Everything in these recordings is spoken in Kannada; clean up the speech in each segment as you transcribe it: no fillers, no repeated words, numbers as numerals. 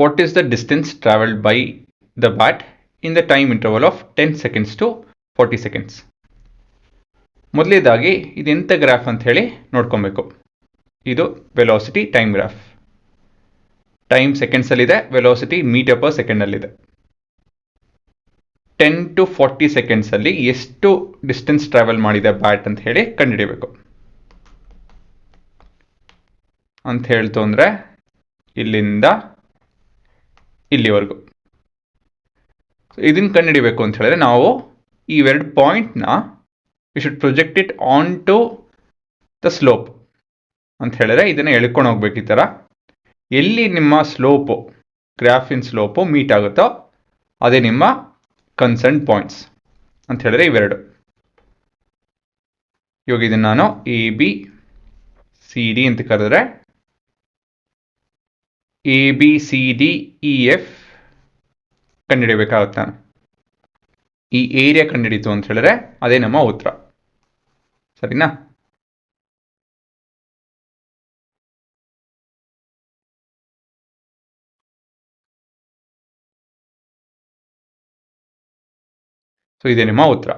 what is the distance traveled by the bat in the time interval of 10 seconds to 40 seconds. ಮೊದಲೇದಾಗಿ ಇದೆಂಥ ಗ್ರಾಫ್ ಅಂತ ಹೇಳಿ ನೋಡ್ಕೊಬೇಕು. ಇದು ವೆಲಾಸಿಟಿ ಟೈಮ್ ಗ್ರಾಫ್. ಟೈಮ್ ಸೆಕೆಂಡ್ಸಲ್ಲಿದೆ, ವೆಲಾಸಿಟಿ ಮೀಟರ್ ಪರ್ ಸೆಕೆಂಡಲ್ಲಿದೆ. 10 to 40 ಸೆಕೆಂಡ್ಸಲ್ಲಿ ಎಷ್ಟು ಡಿಸ್ಟೆನ್ಸ್ ಟ್ರಾವೆಲ್ ಮಾಡಿದೆ ಬ್ಯಾಟ್ ಅಂತ ಹೇಳಿ ಕಂಡುಹಿಡಿಯಬೇಕು. ಅಂತ ಹೇಳ್ತು ಅಂದರೆ ಇಲ್ಲಿಂದ ಇಲ್ಲಿವರೆಗೂ. ಇದನ್ನು ಕಂಡುಹಿಡಿಬೇಕು ಅಂತ ಹೇಳಿದ್ರೆ ನಾವು ಇವೆರಡು ಪಾಯಿಂಟ್ನ we should project it on to the slope ಅಂತ ಹೇಳಿದ್ರೆ ಇದನ್ನು ಎಳ್ಕೊಂಡು ಹೋಗ್ಬೇಕು. ಈ ಥರ ಎಲ್ಲಿ ನಿಮ್ಮ ಸ್ಲೋಪು, ಗ್ರಾಫಿನ್ ಸ್ಲೋಪು ಮೀಟ್ ಆಗುತ್ತೋ ಅದೇ ನಿಮ್ಮ ಕನ್ಸರ್ನ್ ಪಾಯಿಂಟ್ಸ್ ಅಂತ ಹೇಳಿದ್ರೆ ಇವೆರಡು. ಇವಾಗ ಇದನ್ನು ನಾನು ಎ ಬಿ ಸಿ ಡಿ ಅಂತ ಕರೆದ್ರೆ A B C D E F ಕಂಡುಹಿಡಿಯಬೇಕಾಗುತ್ತೆ. ನಾನು ಈ ಏರಿಯಾ ಕಂಡುಹಿಡಿತು ಅಂತ ಹೇಳಿದ್ರೆ ಅದೇ ನಮ್ಮ ಉತ್ತರ. ಸರಿನಾ? ಸೊ ಇದೇ ನಿಮ್ಮ ಉತ್ತರ.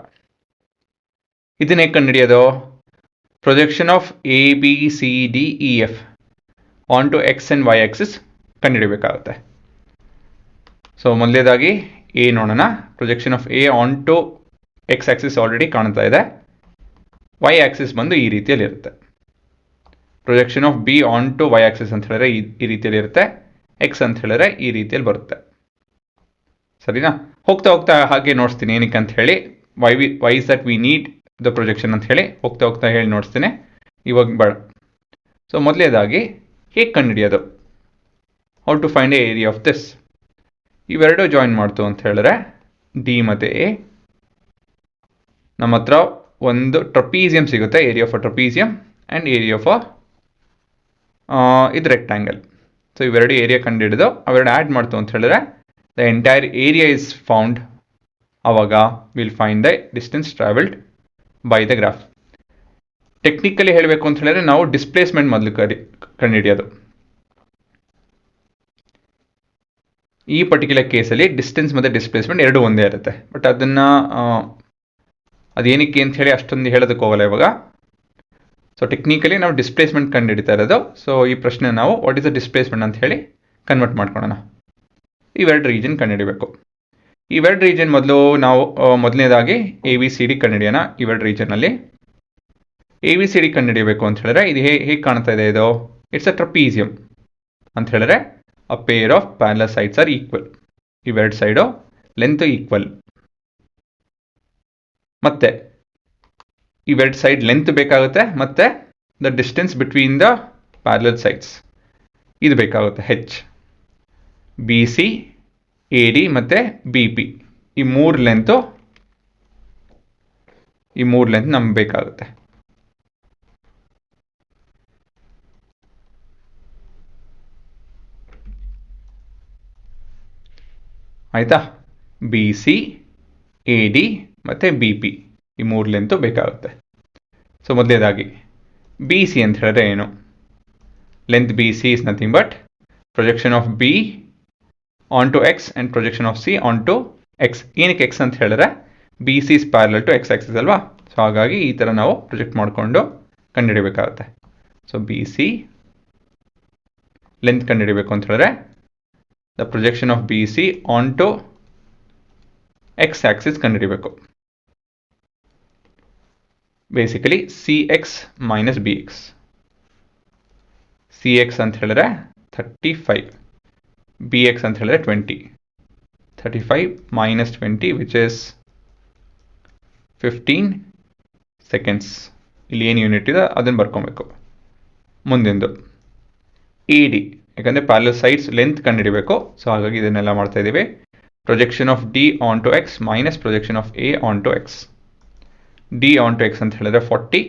ಇದನ್ನೇ ಕಂಡುಹಿಡಿಯೋದು, projection of A B C D E F on to X and Y axis ಕಂಡುಹಿಡಿಯಬೇಕಾಗುತ್ತೆ. ಸೊ ಮೊದಲೇದಾಗಿ ಎ ನೋಡೋಣ. Projection of A on to X axis already ಕಾಣ್ತಾ ಇದೆ. ವೈ ಆಕ್ಸಿಸ್ ಬಂದು ಈ ರೀತಿಯಲ್ಲಿ ಇರುತ್ತೆ. Projection of B on to Y axis ಅಂತ ಹೇಳಿದ್ರೆ ಈ ರೀತಿಯಲ್ಲಿ ಇರುತ್ತೆ. ಎಕ್ಸ್ ಅಂತ ಹೇಳಿದ್ರೆ ಈ ರೀತಿಯಲ್ಲಿ ಬರುತ್ತೆ. ಸರಿನಾ? ಹೋಗ್ತಾ ಹೋಗ್ತಾ ಹಾಗೆ ನೋಡಿಸ್ತೀನಿ ಏನಕ್ಕೆ ಅಂತ ಹೇಳಿ. Why is that we need the projection ಅಂತ ಹೇಳಿ ಹೋಗ್ತಾ ಹೋಗ್ತಾ ಹೇಳಿ ನೋಡಿಸ್ತೇನೆ. ಇವಾಗ ಬೇಡ. ಸೊ ಮೊದಲೇದಾಗಿ ಹೇಗೆ ಕಂಡುಹಿಡಿಯೋದು, how to find a area of this. ಇವೆರಡು ಜಾಯಿನ್ ಮಾಡ್ತು ಅಂತ ಹೇಳಿದ್ರೆ ಡಿ ಮತ್ತು ಎ, ನಮ್ಮ ಹತ್ರ ಒಂದು ಟ್ರಪೀಸಿಯಂ ಸಿಗುತ್ತೆ, area of a trapezium and area of ಇದು ರೆಕ್ಟ್ಯಾಂಗಲ್. ಸೊ ಇವೆರಡು ಏರಿಯಾ ಕಂಡುಹಿಡಿದು ಅವೆರಡು ಆ್ಯಡ್ ಮಾಡ್ತು ಅಂತ ಹೇಳಿದ್ರೆ the entire area is found. ಆವಾಗ will find the distance travelled by the graph. Technically ಹೇಳಬೇಕು ಅಂತ ಹೇಳಿದ್ರೆ ನಾವು ಡಿಸ್ಪ್ಲೇಸ್ಮೆಂಟ್ ಮೊದಲು ಕಂಡುಹಿಡಿಯೋದು. ಈ ಪರ್ಟಿಕ್ಯುಲರ್ ಕೇಸಲ್ಲಿ ಡಿಸ್ಟೆನ್ಸ್ ಮತ್ತು ಡಿಸ್ಪ್ಲೇಸ್ಮೆಂಟ್ ಎರಡೂ ಒಂದೇ ಇರುತ್ತೆ. ಬಟ್ ಅದನ್ನು ಅದೇನಕ್ಕೆ ಅಂತ ಹೇಳಿ ಅಷ್ಟೊಂದು ಹೇಳೋದಕ್ಕೆ ಹೋಗಲ್ಲ ಇವಾಗ. ಸೊ ಟೆಕ್ನಿಕಲಿ ನಾವು ಡಿಸ್ಪ್ಲೇಸ್ಮೆಂಟ್ ಕಂಡುಹಿಡಿತಾ ಇರೋದು. ಸೊ ಈ ಪ್ರಶ್ನೆ ನಾವು ವಾಟ್ ಇಸ್ ದ ಡಿಸ್ಪ್ಲೇಸ್ಮೆಂಟ್ ಅಂತ ಹೇಳಿ ಕನ್ವರ್ಟ್ ಮಾಡ್ಕೊಳ್ಳೋಣ. ಇವೆರಡು ರೀಜನ್ ಕಂಡುಹಿಡಿಬೇಕು. ಇವೆರಡು ರೀಜನ್ ಮೊದಲು ನಾವು ಮೊದಲನೇದಾಗಿ ಎ ಬಿ ಸಿ ಡಿ ಕಂಡುಹಿಡಿಯೋಣ. ಇವೆರಡು ರೀಜನಲ್ಲಿ ಎ ಬಿ ಸಿ ಡಿ ಕಂಡುಹಿಡಿಯಬೇಕು ಅಂತ ಹೇಳಿದ್ರೆ ಇದು ಹೇಗೆ ಕಾಣ್ತಾ ಇದೆ, ಇದು ಇಟ್ಸ್ ಅ ಟ್ರಪೀಸಿಯಂ ಅಂತ ಹೇಳಿದ್ರೆ a pair of parallel sides are equal. ಇವೆರಡು ಸೈಡು ಲೆಂತ್ ಈಕ್ವಲ್. ಮತ್ತೆ ಇವೆರಡು ಸೈಡ್ ಲೆಂತ್ ಬೇಕಾಗುತ್ತೆ, ಮತ್ತೆ the distance between the parallel sides ಇದು ಬೇಕಾಗುತ್ತೆ. ಹೆಚ್, ಬಿ ಸಿ, ಎ ಡಿ ಮತ್ತು ಬಿ ಪಿ ಈ ಮೂರು ಲೆಂತ್ ನಮ್ಗೆ ಬೇಕಾಗುತ್ತೆ. ಆಯಿತಾ? ಬಿ ಸಿ, ಎ ಡಿ ಮತ್ತು ಬಿ ಪಿ ಈ ಮೂರು ಲೆಂತು ಬೇಕಾಗುತ್ತೆ. ಸೊ ಮೊದಲೇದಾಗಿ ಬಿ ಸಿ ಅಂತ ಹೇಳಿದ್ರೆ ಏನು? Length B C is nothing but projection of B on to X and projection of C on to X. ಏನಕ್ಕೆ ಎಕ್ಸ್ ಅಂತ ಹೇಳಿದ್ರೆ B C is parallel to X axis ಅಲ್ವಾ? ಸೊ ಹಾಗಾಗಿ ಈ ಥರ ನಾವು ಪ್ರೊಜೆಕ್ಟ್ ಮಾಡಿಕೊಂಡು ಕಂಡುಹಿಡಿಯಬೇಕಾಗುತ್ತೆ. ಸೊ ಬಿ ಸಿ ಲೆಂತ್ ಕಂಡುಹಿಡಿಯಬೇಕು ಅಂತ ಹೇಳಿದ್ರೆ the projection of BC onto x axis ಕಂಡುಹಿಡಿಯಬೇಕು. Basically CX minus BX. CX ಅಂತ ಹೇಳಿದ್ರೆ 35, BX ಅಂತ ಹೇಳಿದ್ರೆ 20. 35 minus 20 which is 15 seconds. ಇಲ್ಲಿ ಏನು ಯೂನಿಟ್ ಇದೆ ಅದನ್ನು ಬರ್ಕೊಬೇಕು. ಮುಂದಿಂದು ಎ ಡಿ, ಯಾಕಂದರೆ ಪ್ಯಾರಲಲ್ ಸೈಡ್ಸ್ ಲೆಂತ್ ಕಂಡುಹಿಡಿಯಬೇಕು. ಸೊ ಹಾಗಾಗಿ ಇದನ್ನೆಲ್ಲ ಮಾಡ್ತಾ ಇದ್ದೀವಿ. Projection of D on to X minus projection of A on to X. D on to X ಅಂತ ಹೇಳಿದ್ರೆ 40,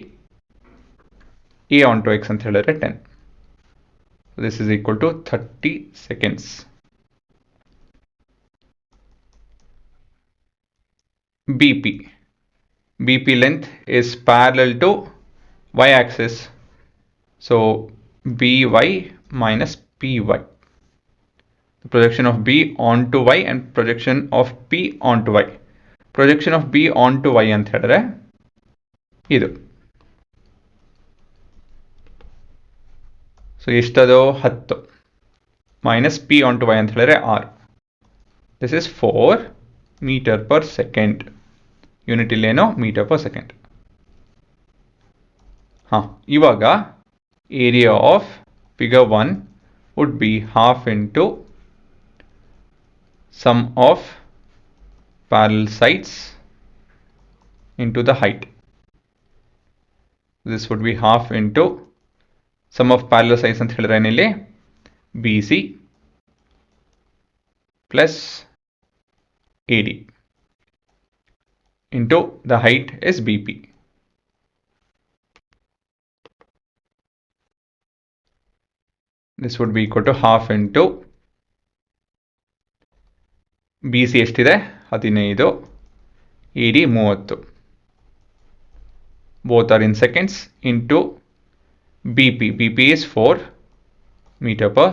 ಎ ಆನ್ ಟು ಎಕ್ಸ್ ಅಂತ ಹೇಳಿದ್ರೆ 10. This is equal to 30 seconds. B P length is parallel to Y axis. So B Y minus py. The projection of B onto Y and projection of P onto Y. Projection of B onto Y ಅಂತ ಹೇಳಿದ್ರೆ ಇದು. ಸೊ ಎಷ್ಟದು 10 ಮೈನಸ್ P onto Y ಅಂತ ಹೇಳಿದ್ರೆ 6. This is 4 metre per second. Unit ಇಲ್ಲೇನೋ ಮೀಟರ್ ಪರ್ ಸೆಕೆಂಡ್. ಇವಾಗ area of figure 1 would be half into sum of parallel sides into the height. This would be half into sum of parallel sides ಅಂತ ಹೇಳಿದ್ರೆ ಏನಿಲ್ಲಿ BC plus AD into the height is BP. This would be equal to half into BC ಎಷ್ಟಿದೆ 15, AD 30. Both are in seconds into BP. BP is 4 meter per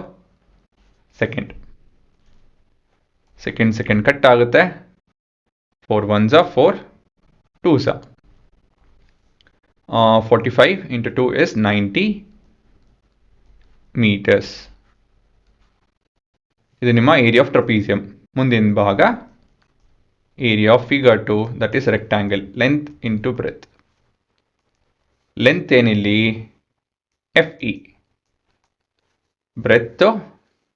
second. Second cut ಆಗುತ್ತೆ. 4 1s are 4, 2s are 45 into 2 is 90 meters. ಇದು ನಿಮ್ಮ ಏರಿಯಾ ಆಫ್ ಟ್ರಪೀಸಿಯಂ. ಮುಂದಿನ ಭಾಗ area of figure 2, that is rectangle. Length into breadth. Length ಏನಿಲ್ಲಿ FE, breadth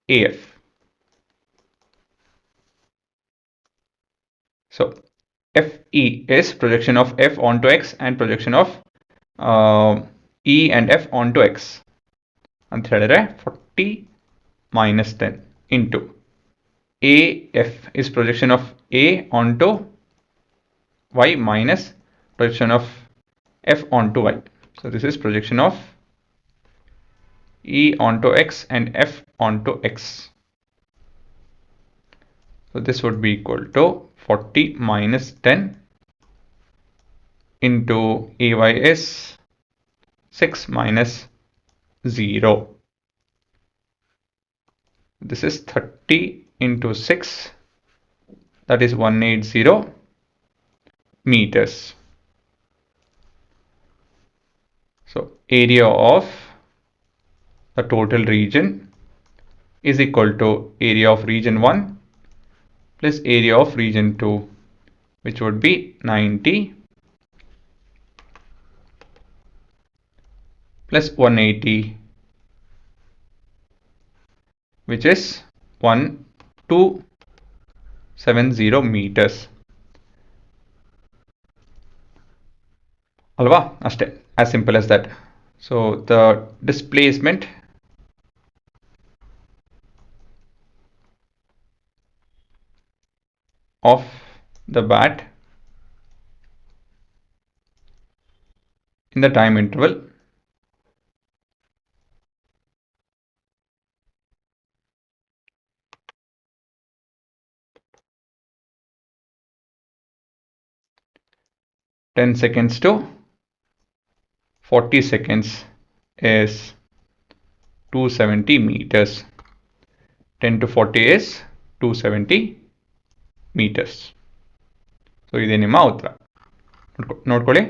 AF. So FE is projection of F onto X and projection of E and F onto X ಅಂತ ಹೇಳಿದ್ರೆ 40 minus 10 into AF is projection of A onto Y minus projection of F onto Y. So this is projection of E onto X and F onto X. So this would be equal to 40 minus 10 into AY is 6 minus 0. This is 30 into 6, that is 180 meters. So area of the total region is equal to area of region 1 plus area of region 2, which would be 90 plus 180, which is 1270 meters. Alva, ashte, as simple as that. So the displacement of the bat in the time interval (10 seconds to 40 seconds) is 270 meters. 10 to 40 is 270 meters. So ಇದೇ ನಿಮ್ಮ ಉತ್ತರ. ನೋಡ್ಕೊಳ್ಳಿ.